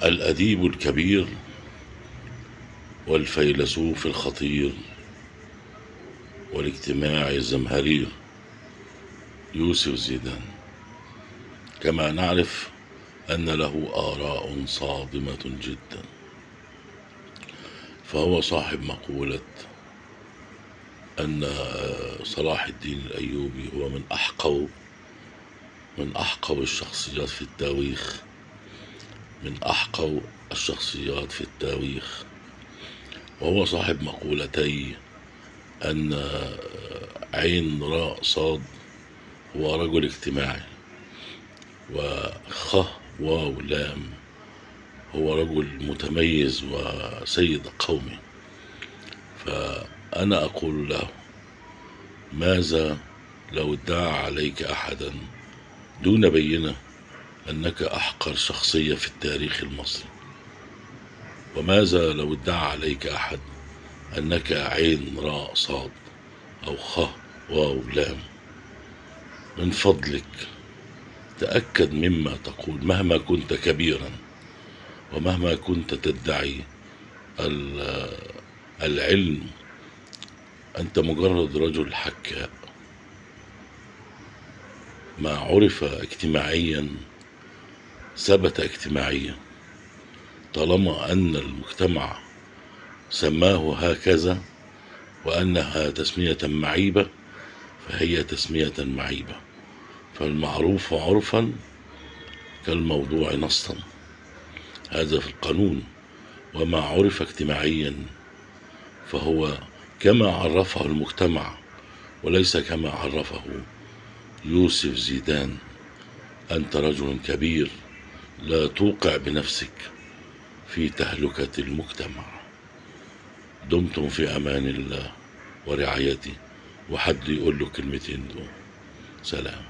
الأديب الكبير والفيلسوف الخطير والاجتماعي الزمهرير يوسف زيدان، كما نعرف أن له آراء صادمة جدا. فهو صاحب مقولة أن صلاح الدين الأيوبي هو من أحقر الشخصيات في التاريخ، وهو صاحب مقولتي أن عين راء صاد هو رجل اجتماعي، وخ واو لام هو رجل متميز وسيد قومي. فأنا أقول له: ماذا لو ادعى عليك أحدا دون بينة أنك أحقر شخصية في التاريخ المصري؟ وماذا لو ادعى عليك أحد أنك عين راء صاد أو خ واو لام؟ من فضلك تأكد مما تقول، مهما كنت كبيرا ومهما كنت تدعي العلم، أنت مجرد رجل حكاء. ما عرف اجتماعيا ثبت اجتماعيا، طالما أن المجتمع سماه هكذا وأنها تسمية معيبة فهي تسمية معيبة. فالمعروف عرفا كالموضوع نصا، هذا في القانون. وما عرف اجتماعيا فهو كما عرفه المجتمع وليس كما عرفه يوسف زيدان. أنت رجل كبير، لا توقع بنفسك في تهلكة المجتمع. دمتم في أمان الله ورعايته. وحد يقول له كلمتين دول. سلام.